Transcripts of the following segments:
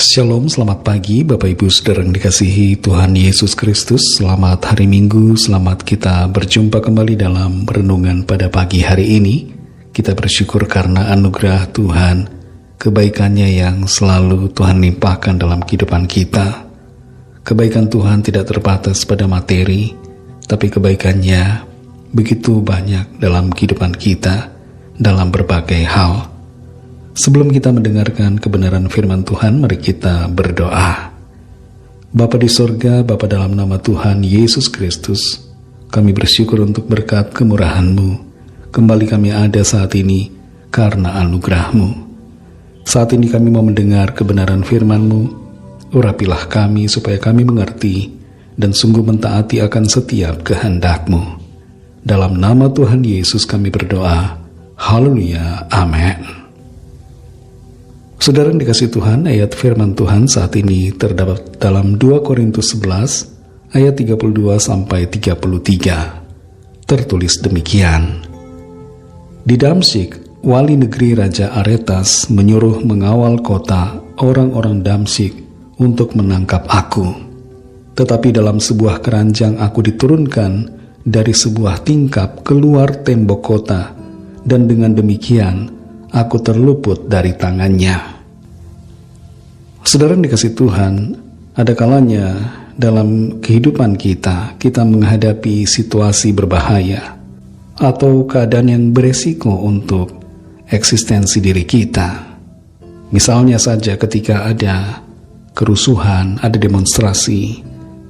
Shalom, selamat pagi Bapak Ibu Saudara yang dikasihi Tuhan Yesus Kristus. Selamat hari Minggu, selamat kita berjumpa kembali dalam renungan pada pagi hari ini. Kita bersyukur karena anugerah Tuhan, kebaikannya yang selalu Tuhan limpahkan dalam kehidupan kita. Kebaikan Tuhan tidak terbatas pada materi, tapi kebaikannya begitu banyak dalam kehidupan kita, dalam berbagai hal. Sebelum kita mendengarkan kebenaran firman Tuhan, mari kita berdoa. Bapa di sorga, Bapa dalam nama Tuhan Yesus Kristus, kami bersyukur untuk berkat kemurahan-Mu. Kembali kami ada saat ini karena anugerah-Mu. Saat ini kami mau mendengar kebenaran firman-Mu. Urapilah kami supaya kami mengerti dan sungguh mentaati akan setiap kehendak-Mu. Dalam nama Tuhan Yesus kami berdoa. Haleluya, amin. Saudara yang dikasihi Tuhan, ayat firman Tuhan saat ini terdapat dalam 2 Korintus 11 ayat 32-33. Tertulis demikian. Di Damsyik, wali negeri Raja Aretas menyuruh mengawal kota orang-orang Damsyik untuk menangkap aku. Tetapi dalam sebuah keranjang aku diturunkan dari sebuah tingkap keluar tembok kota, dan dengan demikian aku terluput dari tangannya. Saudara yang dikasihi Tuhan, ada kalanya dalam kehidupan kita menghadapi situasi berbahaya atau keadaan yang beresiko untuk eksistensi diri kita. Misalnya saja ketika ada kerusuhan, ada demonstrasi,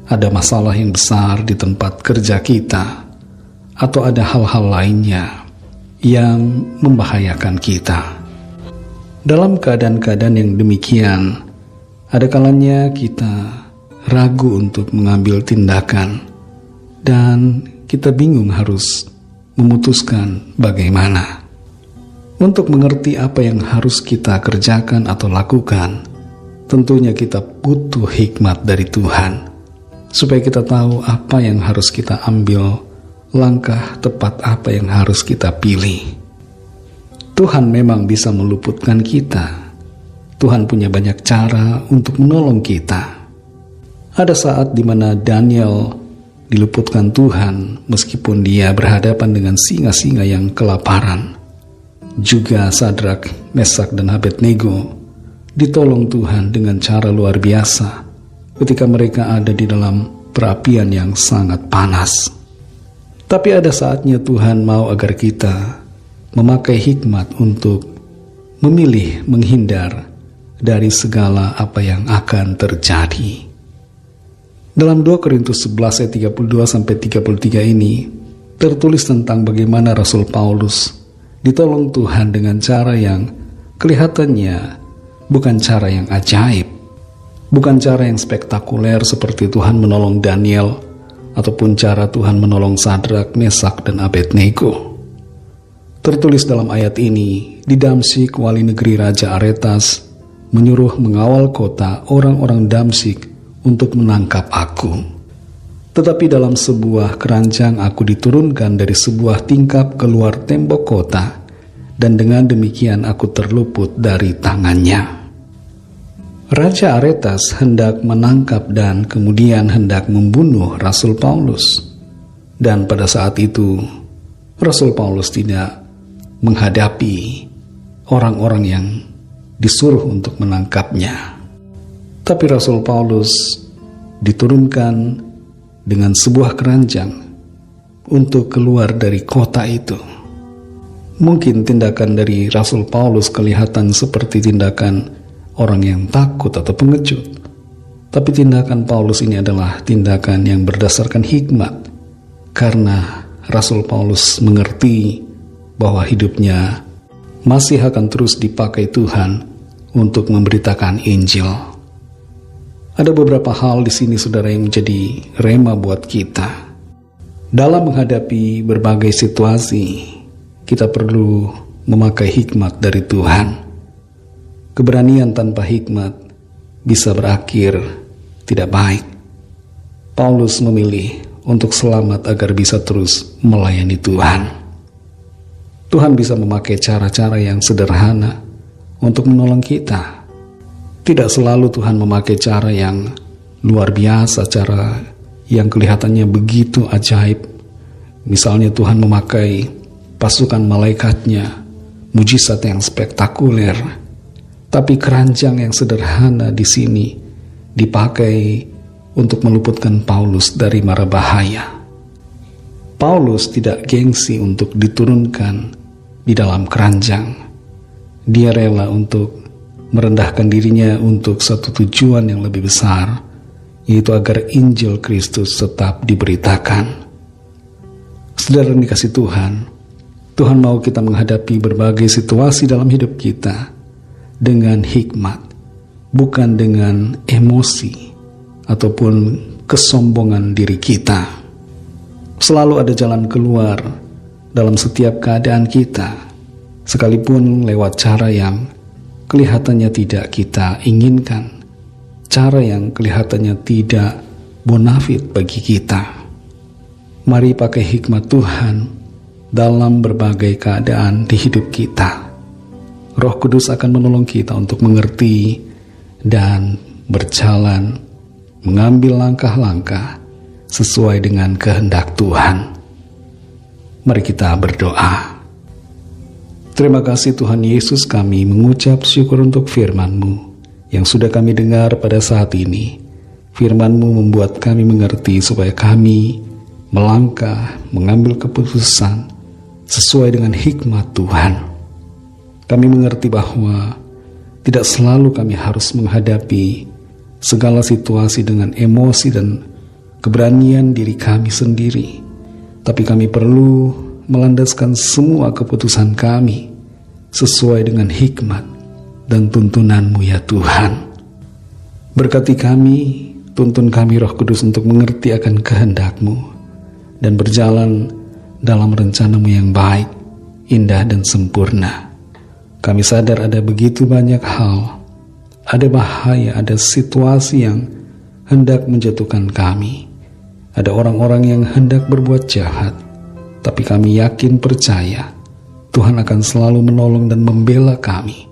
ada masalah yang besar di tempat kerja kita, atau ada hal-hal lainnya yang membahayakan kita. Dalam keadaan-keadaan yang demikian, ada kalanya kita ragu untuk mengambil tindakan dan kita bingung harus memutuskan bagaimana. Untuk mengerti apa yang harus kita kerjakan atau lakukan, tentunya kita butuh hikmat dari Tuhan, supaya kita tahu apa yang harus kita ambil, langkah tepat apa yang harus kita pilih. Tuhan memang bisa meluputkan kita. Tuhan punya banyak cara untuk menolong kita. Ada saat di mana Daniel diluputkan Tuhan meskipun dia berhadapan dengan singa-singa yang kelaparan. Juga Sadrak, Mesak, dan Abednego ditolong Tuhan dengan cara luar biasa ketika mereka ada di dalam perapian yang sangat panas. Tapi ada saatnya Tuhan mau agar kita memakai hikmat untuk memilih menghindar dari segala apa yang akan terjadi. Dalam 2 Korintus 11 ayat 32-33 ini tertulis tentang bagaimana Rasul Paulus ditolong Tuhan dengan cara yang kelihatannya bukan cara yang ajaib, bukan cara yang spektakuler seperti Tuhan menolong Daniel ataupun cara Tuhan menolong Sadrak, Mesak, dan Abednego. Tertulis dalam ayat ini, di Damsyik wali negeri Raja Aretas menyuruh mengawal kota orang-orang Damsyik untuk menangkap aku. Tetapi dalam sebuah keranjang aku diturunkan dari sebuah tingkap keluar tembok kota, dan dengan demikian aku terluput dari tangannya. Raja Aretas hendak menangkap dan kemudian hendak membunuh Rasul Paulus. Dan pada saat itu, Rasul Paulus tidak menghadapi orang-orang yang disuruh untuk menangkapnya. Tapi Rasul Paulus diturunkan dengan sebuah keranjang untuk keluar dari kota itu. Mungkin tindakan dari Rasul Paulus kelihatan seperti tindakan orang yang takut atau pengecut. Tapi tindakan Paulus ini adalah tindakan yang berdasarkan hikmat, karena Rasul Paulus mengerti bahwa hidupnya masih akan terus dipakai Tuhan untuk memberitakan Injil. Ada beberapa hal di sini saudara yang menjadi rema buat kita. Dalam menghadapi berbagai situasi, kita perlu memakai hikmat dari Tuhan. Keberanian tanpa hikmat bisa berakhir tidak baik. Paulus memilih untuk selamat agar bisa terus melayani Tuhan. Tuhan bisa memakai cara-cara yang sederhana untuk menolong kita. Tidak selalu Tuhan memakai cara yang luar biasa, cara yang kelihatannya begitu ajaib. Misalnya Tuhan memakai pasukan malaikatnya, mujizat yang spektakuler. Tapi keranjang yang sederhana di sini dipakai untuk meluputkan Paulus dari mara bahaya. Paulus tidak gengsi untuk diturunkan di dalam keranjang. Dia rela untuk merendahkan dirinya untuk satu tujuan yang lebih besar, yaitu agar Injil Kristus tetap diberitakan. Saudara yang dikasihi Tuhan, Tuhan mau kita menghadapi berbagai situasi dalam hidup kita dengan hikmat, bukan dengan emosi ataupun kesombongan diri kita. Selalu ada jalan keluar dalam setiap keadaan kita, sekalipun lewat cara yang kelihatannya tidak kita inginkan, cara yang kelihatannya tidak bonafit bagi kita. Mari pakai hikmat Tuhan dalam berbagai keadaan di hidup kita. Roh Kudus akan menolong kita untuk mengerti dan berjalan, mengambil langkah-langkah sesuai dengan kehendak Tuhan. Mari kita berdoa. Terima kasih Tuhan Yesus, kami mengucap syukur untuk firman-Mu yang sudah kami dengar pada saat ini. Firman-Mu membuat kami mengerti supaya kami melangkah, mengambil keputusan sesuai dengan hikmat Tuhan. Kami mengerti bahwa tidak selalu kami harus menghadapi segala situasi dengan emosi dan keberanian diri kami sendiri, tapi kami perlu melandaskan semua keputusan kami sesuai dengan hikmat dan tuntunan-Mu ya Tuhan. Berkati kami, tuntun kami Roh Kudus untuk mengerti akan kehendak-Mu dan berjalan dalam rencana-Mu yang baik, indah dan sempurna. Kami sadar ada begitu banyak hal, ada bahaya, ada situasi yang hendak menjatuhkan kami, ada orang-orang yang hendak berbuat jahat. Tapi kami yakin percaya Tuhan akan selalu menolong dan membela kami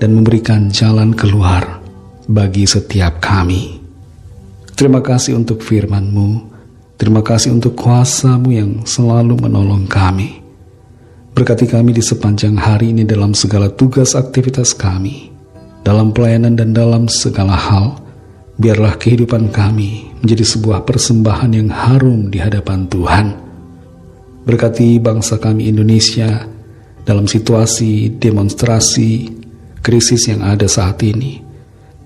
dan memberikan jalan keluar bagi setiap kami. Terima kasih untuk firman-Mu. Terima kasih untuk kuasa-Mu yang selalu menolong kami. Berkati kami di sepanjang hari ini dalam segala tugas aktivitas kami, dalam pelayanan dan dalam segala hal. Biarlah kehidupan kami menjadi sebuah persembahan yang harum di hadapan Tuhan. Berkati bangsa kami Indonesia dalam situasi demonstrasi, krisis yang ada saat ini.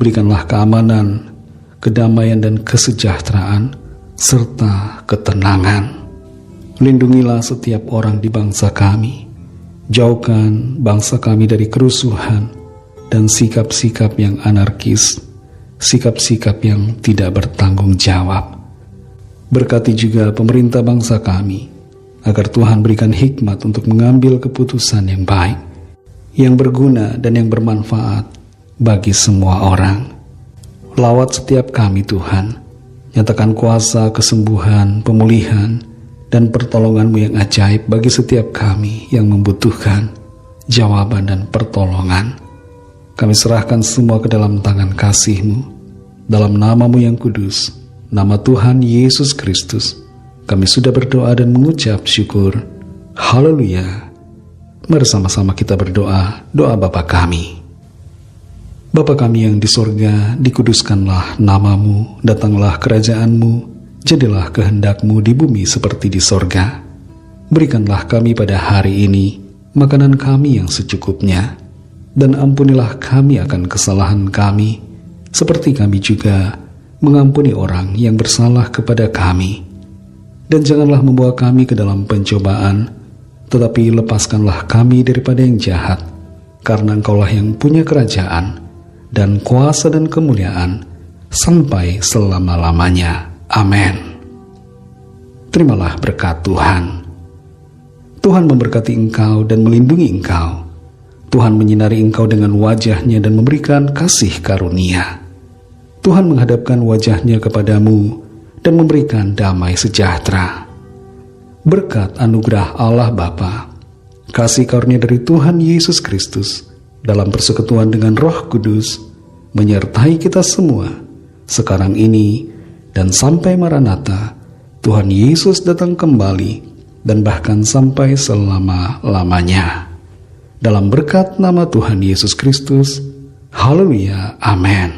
Berikanlah keamanan, kedamaian dan kesejahteraan, serta ketenangan. Lindungilah setiap orang di bangsa kami. Jauhkan bangsa kami dari kerusuhan dan sikap-sikap yang anarkis, sikap-sikap yang tidak bertanggung jawab. Berkati juga pemerintah bangsa kami, agar Tuhan berikan hikmat untuk mengambil keputusan yang baik, yang berguna dan yang bermanfaat bagi semua orang. Lawat setiap kami Tuhan, nyatakan kuasa kesembuhan, pemulihan, dan pertolongan-Mu yang ajaib bagi setiap kami yang membutuhkan jawaban dan pertolongan. Kami serahkan semua ke dalam tangan kasih-Mu, dalam nama-Mu yang kudus, nama Tuhan Yesus Kristus. Kami sudah berdoa dan mengucap syukur. Haleluya. Mari sama-sama kita berdoa, doa Bapa kami. Bapa kami yang di sorga, dikuduskanlah nama-Mu, datanglah kerajaan-Mu, jadilah kehendak-Mu di bumi seperti di sorga. Berikanlah kami pada hari ini makanan kami yang secukupnya, dan ampunilah kami akan kesalahan kami, seperti kami juga mengampuni orang yang bersalah kepada kami. Dan janganlah membawa kami ke dalam pencobaan, tetapi lepaskanlah kami daripada yang jahat, karena Engkaulah yang punya kerajaan, dan kuasa dan kemuliaan, sampai selama-lamanya. Amin. Terimalah berkat Tuhan. Tuhan memberkati engkau dan melindungi engkau. Tuhan menyinari engkau dengan wajah-Nya dan memberikan kasih karunia. Tuhan menghadapkan wajah-Nya kepadamu dan memberikan damai sejahtera. Berkat anugerah Allah Bapa, kasih karunia dari Tuhan Yesus Kristus, dalam persekutuan dengan Roh Kudus, menyertai kita semua, sekarang ini dan sampai Maranatha, Tuhan Yesus datang kembali, dan bahkan sampai selama-lamanya. Dalam berkat nama Tuhan Yesus Kristus, haleluya, amin.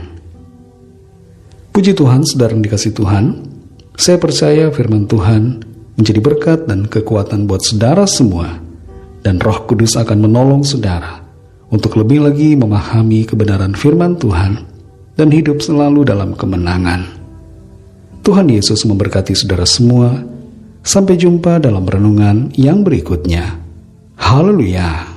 Puji Tuhan, saudara yang dikasihi Tuhan, saya percaya firman Tuhan menjadi berkat dan kekuatan buat saudara semua, dan Roh Kudus akan menolong saudara untuk lebih lagi memahami kebenaran firman Tuhan dan hidup selalu dalam kemenangan. Tuhan Yesus memberkati saudara semua. Sampai jumpa dalam renungan yang berikutnya. Haleluya.